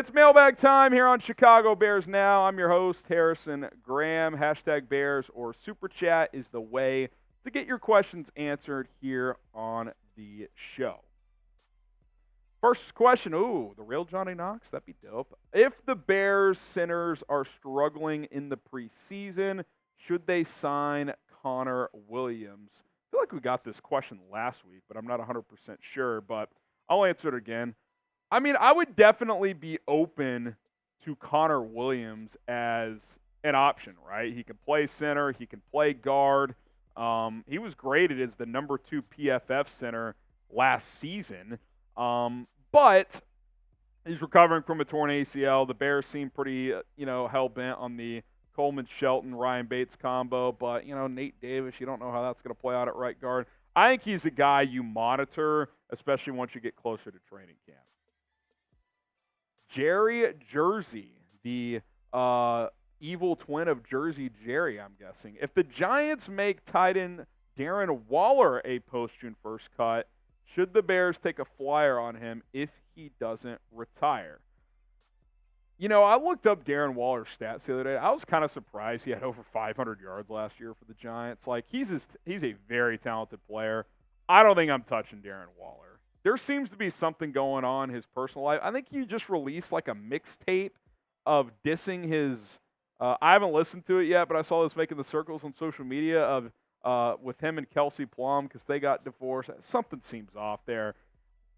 It's mailbag time here on Chicago Bears Now. I'm your host, Harrison Graham. Hashtag Bears or Super Chat is the way to get your questions answered here on the show. First question, the real Johnny Knox? That'd be dope. If the Bears centers are struggling in the preseason, should they sign Connor Williams? I feel like we got this question last week, but I'm not 100% sure, but I'll answer it again. I mean, I would definitely be open to Connor Williams as an option, right? He can play center. He can play guard. He was graded as the number 2 PFF center last season. But he's recovering from a torn ACL. The Bears seem pretty, hell-bent on the Coleman Shelton, Ryan Bates combo. But, Nate Davis, you don't know how that's going to play out at right guard. I think he's a guy you monitor, especially once you get closer to training camp. Jerry Jersey, the evil twin of Jersey Jerry, I'm guessing. If the Giants make tight end Darren Waller a post-June 1st cut, should the Bears take a flyer on him if he doesn't retire? I looked up Darren Waller's stats the other day. I was kind of surprised he had over 500 yards last year for the Giants. He's a very talented player. I don't think I'm touching Darren Waller. There seems to be something going on in his personal life. I think he just released a mixtape of dissing his I haven't listened to it yet, but I saw this making the circles on social media of with him and Kelsey Plum because they got divorced. Something seems off there.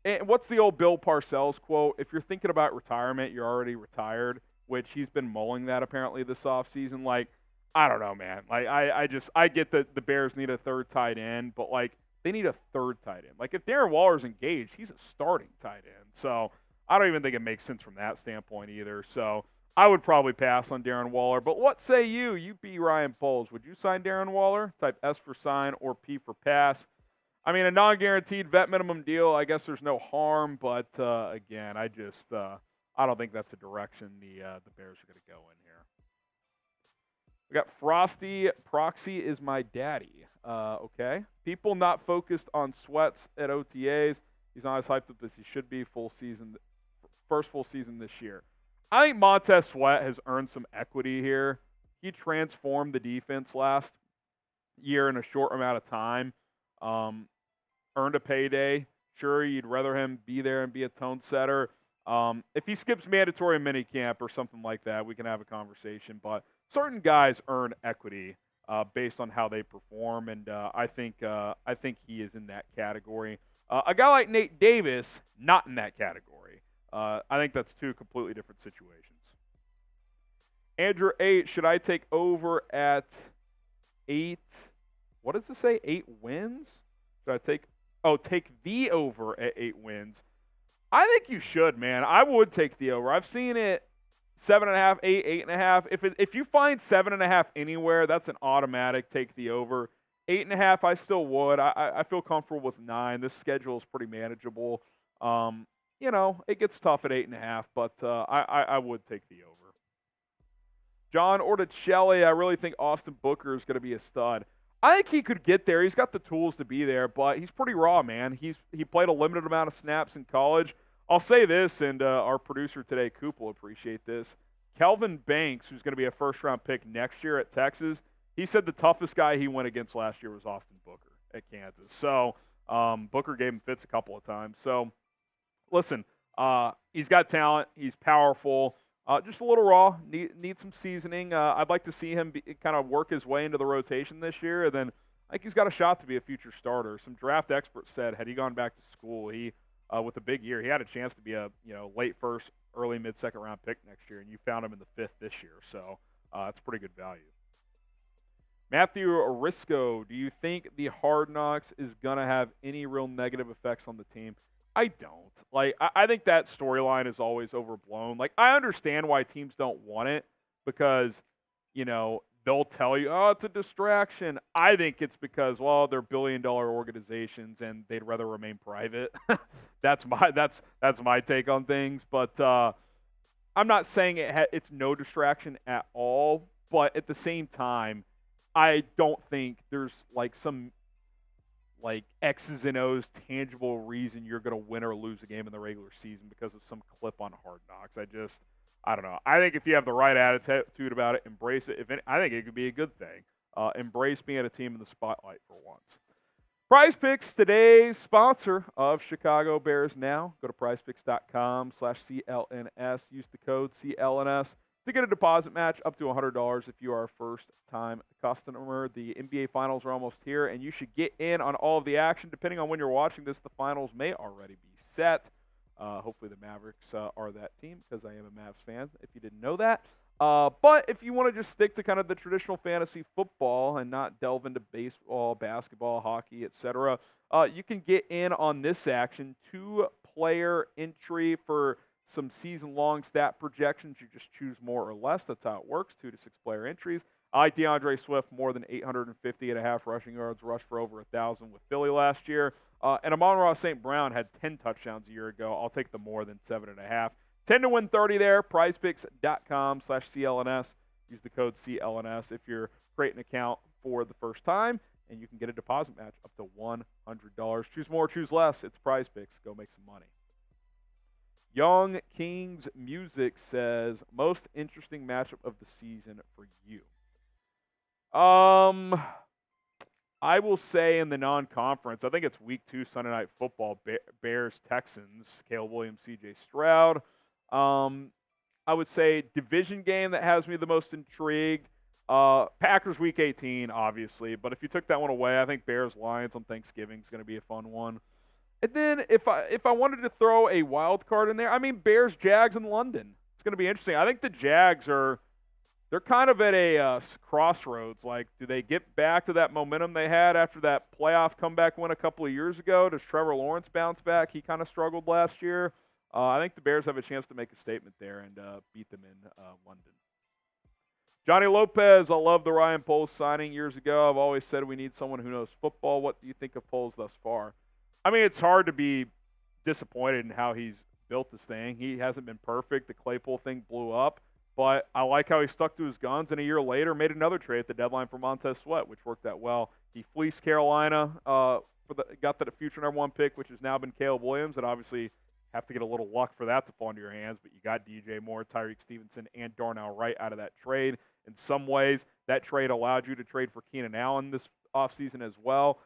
And what's the old Bill Parcells quote? If you're thinking about retirement, you're already retired, which he's been mulling that apparently this offseason. I don't know, man. I get that the Bears need a third tight end, but they need a third tight end. If Darren Waller's engaged, he's a starting tight end. So I don't even think it makes sense from that standpoint either. So I would probably pass on Darren Waller. But what say you? You be Ryan Poles. Would you sign Darren Waller? Type S for sign or P for pass. I mean, a non-guaranteed vet minimum deal, I guess there's no harm. But, again, I don't think that's a direction the Bears are going to go in here. We got Frosty. Proxy is my daddy. Okay. People not focused on Sweats at OTAs. He's not as hyped up as he should be first full season this year. I think Montez Sweat has earned some equity here. He transformed the defense last year in a short amount of time. Earned a payday. Sure, you'd rather him be there and be a tone setter. If he skips mandatory minicamp or something like that, we can have a conversation. But certain guys earn equity based on how they perform, and I think he is in that category. A guy like Nate Davis, not in that category. I think that's two completely different situations. Andrew 8, should I take over at 8? What does it say? 8 wins? Should I take the over at 8 wins? I think you should, man. I would take the over. I've seen it 7.5, 8, 8.5. If you find 7.5 anywhere, that's an automatic take the over. 8.5, I still would. I feel comfortable with 9. This schedule is pretty manageable. It gets tough at 8.5, but I would take the over. John Orticelli, I really think Austin Booker is going to be a stud. I think he could get there. He's got the tools to be there, but he's pretty raw, man. He played a limited amount of snaps in college. I'll say this, and our producer today, Coop, will appreciate this. Kelvin Banks, who's going to be a first-round pick next year at Texas, he said the toughest guy he went against last year was Austin Booker at Kansas. So Booker gave him fits a couple of times. So listen, he's got talent. He's powerful. Just a little raw. Needs some seasoning. I'd like to see him kind of work his way into the rotation this year. And then I think he's got a shot to be a future starter. Some draft experts said had he gone back to school, he with a big year, he had a chance to be a late first, early mid-second round pick next year. And you found him in the 5th this year. So that's pretty good value. Matthew Orisco, do you think the Hard Knocks is going to have any real negative effects on the team? I don't. I think that storyline is always overblown. I understand why teams don't want it because, they'll tell you, oh, it's a distraction. I think it's because, well, they're billion-dollar organizations and they'd rather remain private. That's my take on things. But I'm not saying it's no distraction at all. But at the same time, I don't think there's some like X's and O's tangible reason you're going to win or lose a game in the regular season because of some clip on Hard Knocks. I don't know. I think if you have the right attitude about it, embrace it. I think it could be a good thing. Embrace being a team in the spotlight for once. Prize Picks, today's sponsor of Chicago Bears Now. Go to prizepicks.com/CLNS. Use the code CLNS to get a deposit match up to $100 if you are a first-time customer. The NBA Finals are almost here, and you should get in on all of the action. Depending on when you're watching this, the Finals may already be set. Hopefully the Mavericks are that team because I am a Mavs fan, if you didn't know that. But if you want to just stick to kind of the traditional fantasy football and not delve into baseball, basketball, hockey, etc., you can get in on this action. 2-player entry for some season-long stat projections. You just choose more or less. That's how it works, 2 to 6-player entries. I like DeAndre Swift more than 850.5 rushing yards, rushed for over 1,000 with Philly last year. And Amon-Ra St. Brown had 10 touchdowns a year ago. I'll take the more than 7.5. 10 to win 30 there, prizepicks.com/CLNS. Use the code CLNS if you're creating an account for the first time, and you can get a deposit match up to $100. Choose more, choose less. It's Prize Picks. Go make some money. Young Kings Music says, most interesting matchup of the season for you. I will say in the non-conference, I think it's week 2 Sunday Night Football, Bears-Texans, Caleb Williams, C.J. Stroud. I would say division game that has me the most intrigued. Packers week 18, obviously. But if you took that one away, I think Bears-Lions on Thanksgiving is going to be a fun one. And then if I wanted to throw a wild card in there, I mean Bears-Jags in London. It's going to be interesting. I think the Jags they're kind of at a crossroads. Like, do they get back to that momentum they had after that playoff comeback win a couple of years ago? Does Trevor Lawrence bounce back? He kind of struggled last year. I think the Bears have a chance to make a statement there and beat them in London. Johnny Lopez, I love the Ryan Poles signing years ago. I've always said we need someone who knows football. What do you think of Poles thus far? I mean, it's hard to be disappointed in how he's built this thing. He hasn't been perfect. The Claypool thing blew up. But I like how he stuck to his guns, and a year later made another trade at the deadline for Montez Sweat, which worked out well. He fleeced Carolina, got the future number 1 pick, which has now been Caleb Williams, and obviously have to get a little luck for that to fall into your hands. But you got DJ Moore, Tyreek Stevenson, and Darnell Wright out of that trade. In some ways, that trade allowed you to trade for Keenan Allen this offseason as well.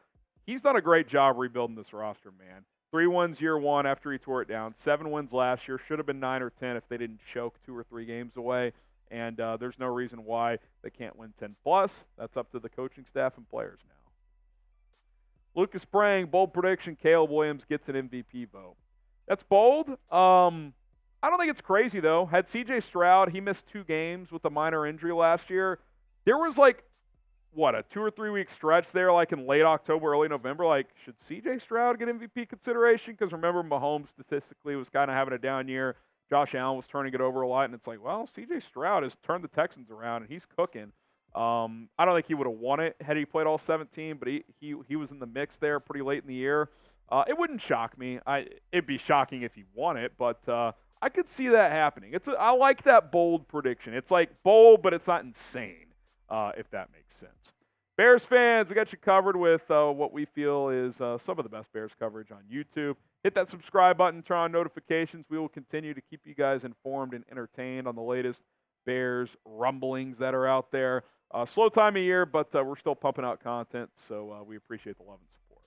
He's done a great job rebuilding this roster, man. 3 wins year 1 after he tore it down. 7 wins last year. Should have been 9 or 10 if they didn't choke 2 or 3 games away. And there's no reason why they can't win 10+. That's up to the coaching staff and players now. Lucas Sprang, bold prediction, Caleb Williams gets an MVP vote. That's bold. I don't think it's crazy, though. Had C.J. Stroud, he missed 2 games with a minor injury last year. There was a 2 or 3 week stretch there, like in late October, early November. Like, should C.J. Stroud get MVP consideration? Because remember, Mahomes statistically was kind of having a down year. Josh Allen was turning it over a lot, and it's like, well, C.J. Stroud has turned the Texans around, and he's cooking. I don't think he would have won it had he played all 17, but he was in the mix there pretty late in the year. It wouldn't shock me. It'd be shocking if he won it, but I could see that happening. I like that bold prediction. It's like bold, but it's not insane, if that makes sense. Bears fans, we got you covered with what we feel is some of the best Bears coverage on YouTube. Hit that subscribe button, turn on notifications. We will continue to keep you guys informed and entertained on the latest Bears rumblings that are out there. Slow time of year, but we're still pumping out content, so we appreciate the love and support.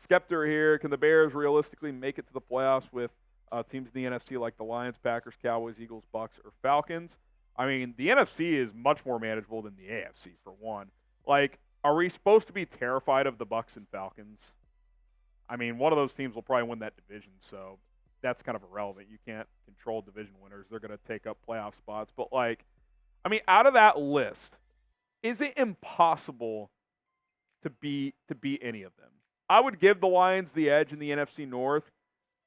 Skeptor here, can the Bears realistically make it to the playoffs with teams in the NFC like the Lions, Packers, Cowboys, Eagles, Bucks, or Falcons? I mean, the NFC is much more manageable than the AFC, for one. Like, are we supposed to be terrified of the Bucks and Falcons? I mean, one of those teams will probably win that division, so that's kind of irrelevant. You can't control division winners. They're going to take up playoff spots. But, out of that list, is it impossible to beat any of them? I would give the Lions the edge in the NFC North.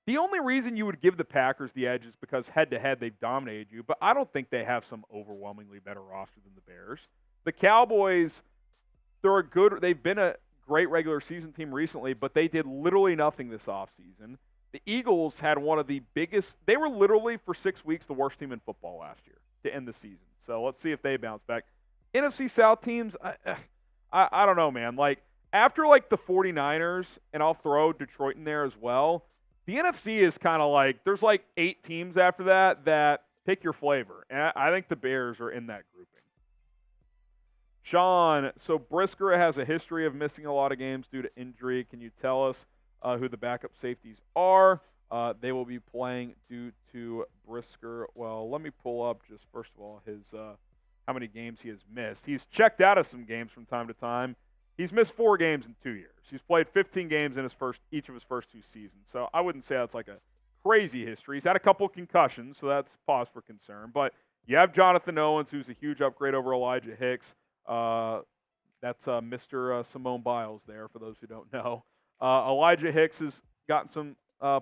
The only reason you would give the Packers the edge is because head-to-head they've dominated you, but I don't think they have some overwhelmingly better roster than the Bears. The Cowboys, they've been a great regular season team recently, but they did literally nothing this offseason. The Eagles had one of the biggest – they were literally for 6 weeks the worst team in football last year to end the season. So let's see if they bounce back. NFC South teams, I don't know, man. after like the 49ers, and I'll throw Detroit in there as well, the NFC is kind of like, there's like 8 teams after that pick your flavor. And I think the Bears are in that grouping. Sean, so Brisker has a history of missing a lot of games due to injury. Can you tell us who the backup safeties are? They will be playing due to Brisker. Well, let me pull up just first of all his how many games he has missed. He's checked out of some games from time to time. He's missed 4 games in 2 years. He's played 15 games in each of his first 2 seasons. So I wouldn't say that's like a crazy history. He's had a couple of concussions, so that's pause for concern. But you have Jonathan Owens, who's a huge upgrade over Elijah Hicks. That's Mr. Simone Biles there, for those who don't know. Elijah Hicks has gotten some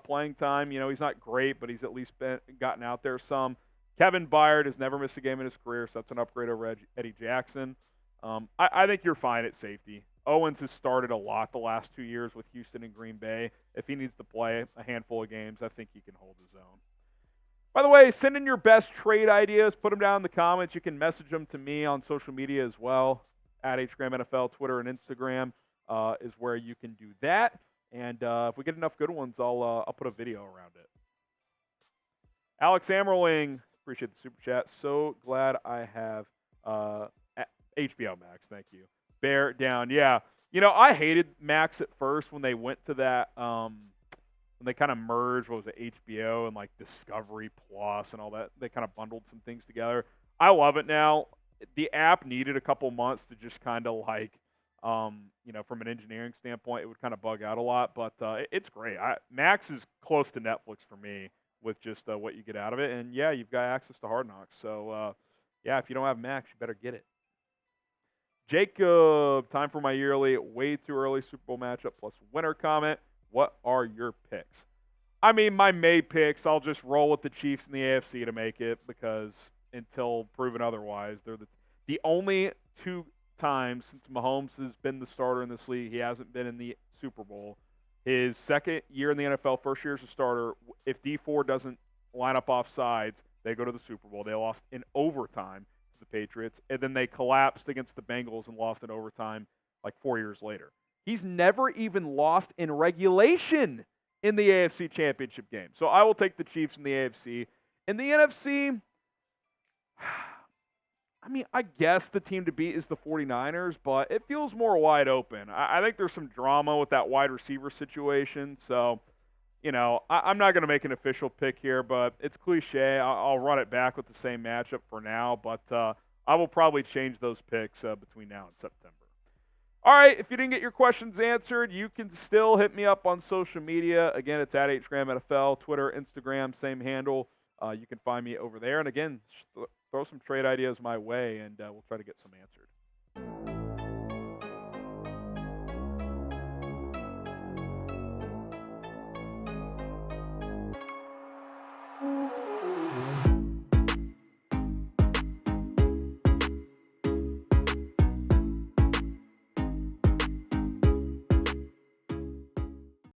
playing time. You know, he's not great, but he's at least gotten out there some. Kevin Byard has never missed a game in his career, so that's an upgrade over Eddie Jackson. I think you're fine at safety. Owens has started a lot the last 2 years with Houston and Green Bay. If he needs to play a handful of games, I think he can hold his own. By the way, send in your best trade ideas. Put them down in the comments. You can message them to me on social media as well. At HGramNFL, Twitter, and Instagram is where you can do that. And if we get enough good ones, I'll put a video around it. Alex Ammerling, appreciate the super chat. So glad I have HBO Max. Thank you. Bear down. Yeah. You know, I hated Max at first when they went to that when they kind of merged, what was it, HBO and like Discovery Plus and all that. They kind of bundled some things together. I love it now. The app needed a couple months to just kind of like, you know, from an engineering standpoint, it would kind of bug out a lot, but it's great. Max is close to Netflix for me with just what you get out of it. And yeah, you've got access to Hard Knocks. So yeah, if you don't have Max, you better get it. Jacob, time for my yearly way too early Super Bowl matchup plus winner comment. What are your picks? I mean, my May picks, I'll just roll with the Chiefs in the AFC to make it because until proven otherwise, they're the only 2 times since Mahomes has been the starter in this league, he hasn't been in the Super Bowl. His second year in the NFL, first year as a starter, if D4 doesn't line up off sides, they go to the Super Bowl. They lost in overtime to the Patriots, and then they collapsed against the Bengals and lost in overtime like 4 years later. He's never even lost in regulation in the AFC Championship game. So I will take the Chiefs in the AFC. In the NFC, I mean, I guess the team to beat is the 49ers, but it feels more wide open. I think there's some drama with that wide receiver situation. So, you know, I'm not going to make an official pick here, but it's cliche. I'll run it back with the same matchup for now, but I will probably change those picks between now and September. All right, if you didn't get your questions answered, you can still hit me up on social media. Again, it's at HGramNFL, Twitter, Instagram, same handle. You can find me over there. And again, throw some trade ideas my way, and we'll try to get some answered.